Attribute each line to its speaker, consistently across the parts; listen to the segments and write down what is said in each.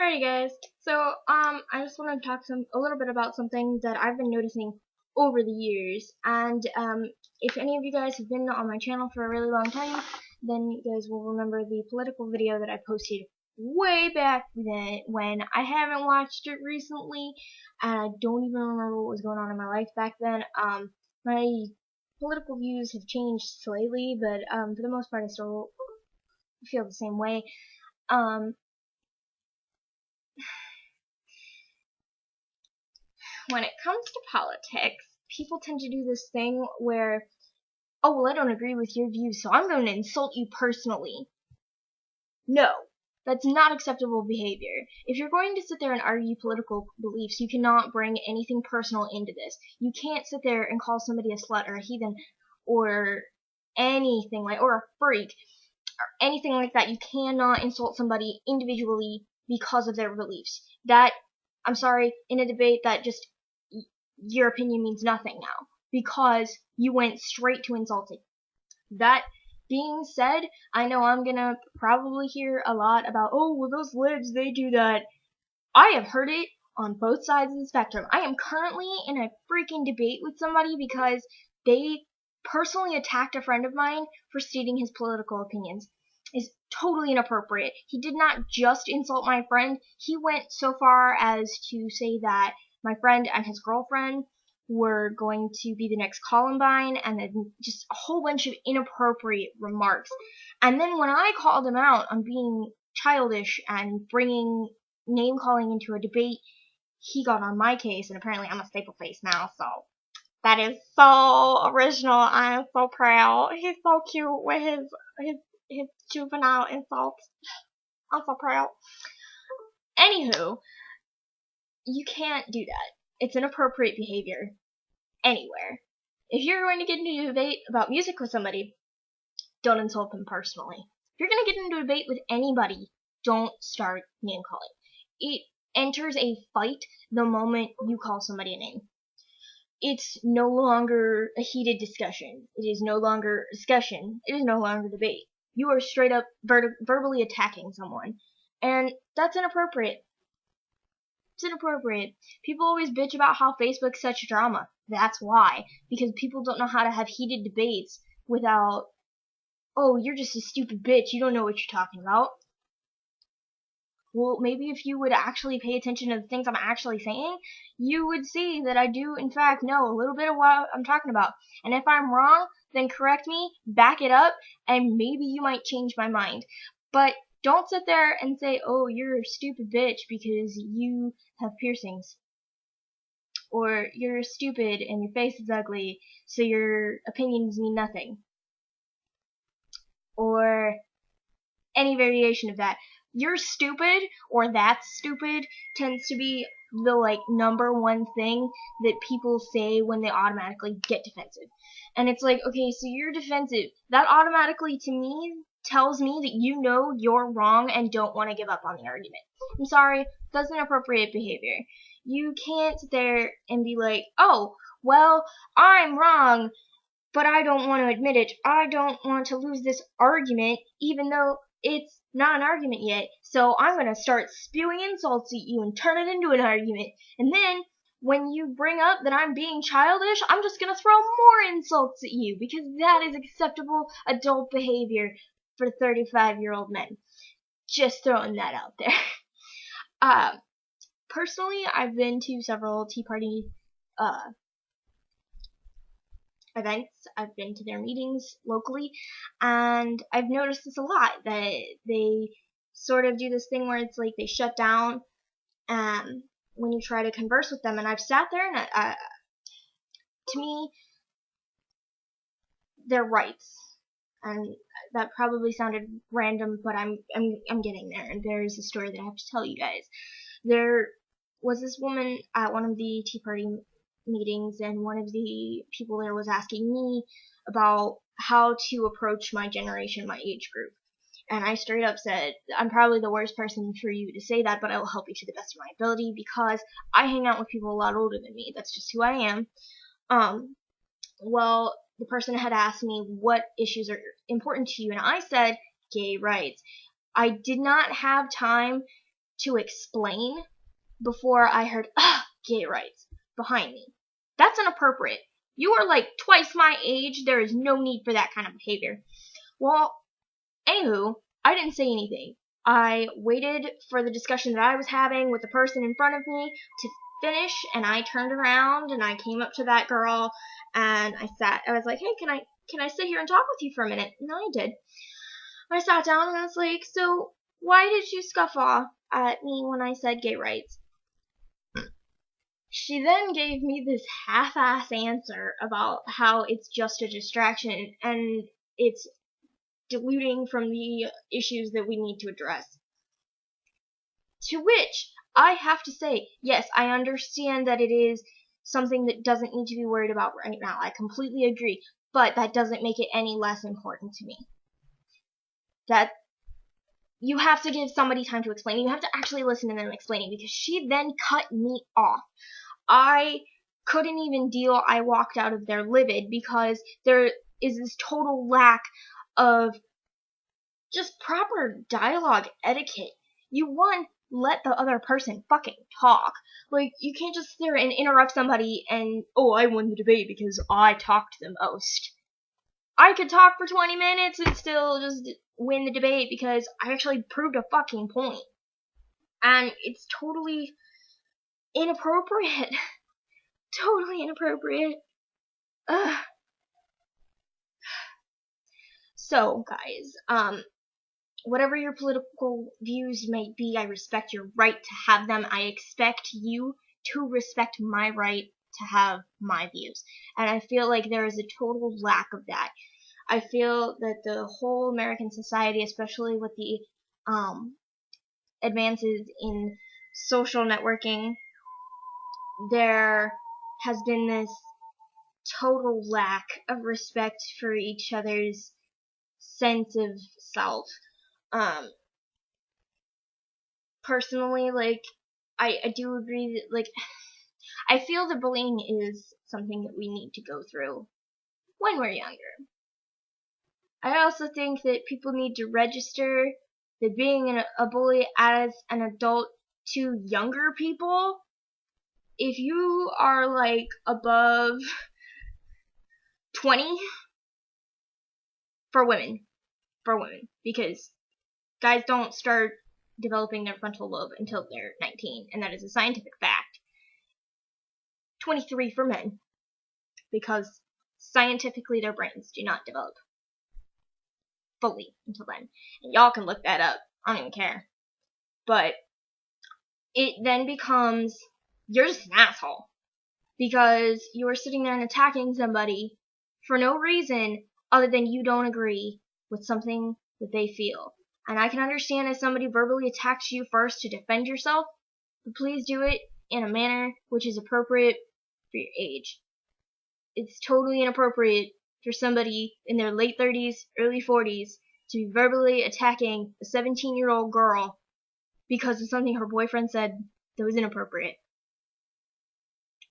Speaker 1: Alrighty guys, so I just want to talk a little bit about something that I've been noticing over the years, and if any of you guys have been on my channel for a really long time, then you guys will remember the political video that I posted way back then when I haven't watched it recently, and I don't even remember what was going on in my life back then. My political views have changed slightly, but for the most part I still feel the same way. When it comes to politics, people tend to do this thing where, oh, well, I don't agree with your views, so I'm going to insult you personally. No, that's not acceptable behavior. If you're going to sit there and argue political beliefs, you cannot bring anything personal into this. You can't sit there and call somebody a slut or a heathen or anything like, or a freak or anything like that. You cannot insult somebody individually because of their beliefs. That, I'm sorry, in a debate that just your opinion means nothing now because you went straight to insulting. That being said, I know I'm gonna probably hear a lot about, oh, well, those libs, they do that. I have heard it on both sides of the spectrum. I am currently in a freaking debate with somebody because they personally attacked a friend of mine for stating his political opinions. Is totally inappropriate. He did not just insult my friend, he went so far as to say that my friend and his girlfriend were going to be the next Columbine, and then just a whole bunch of inappropriate remarks. And then when I called him out on being childish and bringing name calling into a debate, he got on my case, and apparently I'm a staple face now, so that is so original. I am so proud. He's so cute with his juvenile insults. I'm so proud. Anywho, you can't do that. It's inappropriate behavior anywhere. If you're going to get into a debate about music with somebody, don't insult them personally. If you're going to get into a debate with anybody, don't start name calling. It enters a fight the moment you call somebody a name. It's no longer a heated discussion. It is no longer a discussion. It is no longer debate. You are straight up verbally attacking someone. And that's inappropriate. It's inappropriate. People always bitch about how Facebook's such drama. That's why. Because people don't know how to have heated debates without, oh, you're just a stupid bitch, you don't know what you're talking about. Well, maybe if you would actually pay attention to the things I'm actually saying, you would see that I do, in fact, know a little bit of what I'm talking about. And if I'm wrong, then correct me, back it up, and maybe you might change my mind. But don't sit there and say, oh, you're a stupid bitch because you have piercings. Or you're stupid and your face is ugly, so your opinions mean nothing. Or any variation of that. You're stupid or that's stupid tends to be the number one thing that people say when they automatically get defensive. And it's like, okay, so you're defensive. That automatically to me tells me that you know you're wrong and don't want to give up on the argument. I'm sorry, that's inappropriate behavior. You can't sit there and be like, oh, well, I'm wrong, but I don't want to admit it. I don't want to lose this argument, even though it's not an argument yet. So I'm going to start spewing insults at you and turn it into an argument. And then when you bring up that I'm being childish, I'm just going to throw more insults at you because that is acceptable adult behavior for 35-year-old men. Just throwing that out there. Personally, I've been to several Tea Party events. I've been to their meetings locally, and I've noticed this a lot, that they sort of do this thing where it's like they shut down when you try to converse with them. And I've sat there, and to me, they're rights. And that probably sounded random, but I'm getting there, and there's a story that I have to tell you guys. There was this woman at one of the Tea Party meetings, and one of the people there was asking me about how to approach my generation, my age group. And I straight up said, I'm probably the worst person for you to say that, but I will help you to the best of my ability because I hang out with people a lot older than me. That's just who I am. Well, the person had asked me what issues are important to you, and I said gay rights. I did not have time to explain before I heard, gay rights behind me. That's inappropriate. You are like twice my age. There is no need for that kind of behavior. Well, anywho, I didn't say anything. I waited for the discussion that I was having with the person in front of me to finish, and I turned around and I came up to that girl and I was like, hey, can I sit here and talk with you for a minute? And I did. I sat down and I was like, so why did you scoff at me when I said gay rights? She then gave me this half-ass answer about how it's just a distraction and it's diluting from the issues that we need to address. To which I have to say, yes, I understand that it is something that doesn't need to be worried about right now. I completely agree, but that doesn't make it any less important to me. That you have to give somebody time to explain. You have to actually listen to them explaining, because she then cut me off. I couldn't even deal. I walked out of there livid because there is this total lack of just proper dialogue etiquette. You, one, let the other person fucking talk. Like, you can't just sit there and interrupt somebody and, oh, I won the debate because I talked the most. I could talk for 20 minutes and still just win the debate because I actually proved a fucking point. And it's totally inappropriate. Totally inappropriate. Ugh. So, guys, whatever your political views may be, I respect your right to have them. I expect you to respect my right to have my views. And I feel like there is a total lack of that. I feel that the whole American society, especially with the advances in social networking, there has been this total lack of respect for each other's sense of self. Personally, like, I do agree that, like, I feel that bullying is something that we need to go through when we're younger. I also think that people need to register that being a bully as an adult to younger people, if you are, like, above 20, for women, because guys don't start developing their frontal lobe until they're 19, and that is a scientific fact. 23 for men, because scientifically their brains do not develop fully until then. And y'all can look that up. I don't even care. But it then becomes, you're just an asshole. Because you are sitting there and attacking somebody for no reason other than you don't agree with something that they feel. And I can understand if somebody verbally attacks you first to defend yourself, but please do it in a manner which is appropriate for your age. It's totally inappropriate for somebody in their late 30s, early 40s to be verbally attacking a 17-year-old girl because of something her boyfriend said that was inappropriate.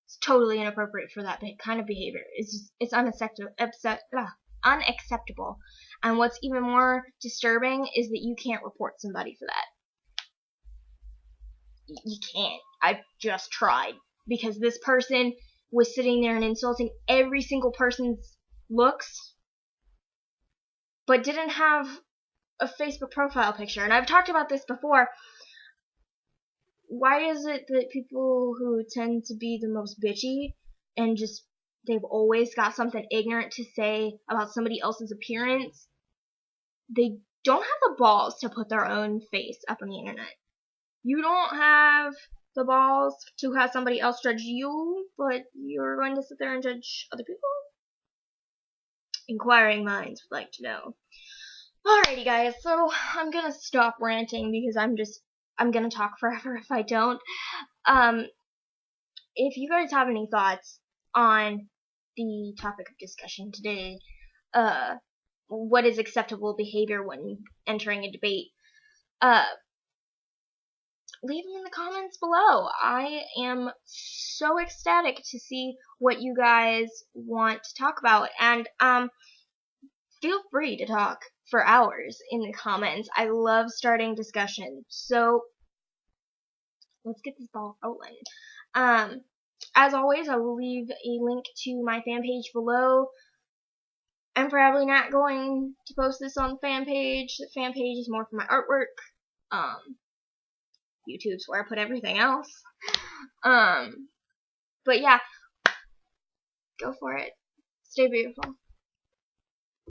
Speaker 1: It's totally inappropriate for that kind of behavior. It's unacceptable. And what's even more disturbing is that you can't report somebody for that. You can't. I've just tried. Because this person was sitting there and insulting every single person's looks, but didn't have a Facebook profile picture. And I've talked about this before. Why is it that people who tend to be the most bitchy and just, they've always got something ignorant to say about somebody else's appearance, they don't have the balls to put their own face up on the internet? You don't have the balls to have somebody else judge you, but you're going to sit there and judge other people? Inquiring minds would like to know. Alrighty guys, so I'm gonna stop ranting because I'm gonna talk forever if I don't. If you guys have any thoughts on the topic of discussion today, what is acceptable behavior when entering a debate, leave them in the comments below. I am so ecstatic to see what you guys want to talk about, and feel free to talk for hours in the comments. I love starting discussions. So let's get this ball rolling. As always, I will leave a link to my fan page below. I'm probably not going to post this on the fan page. The fan page is more for my artwork. YouTube's where I put everything else. But yeah, go for it. Stay beautiful.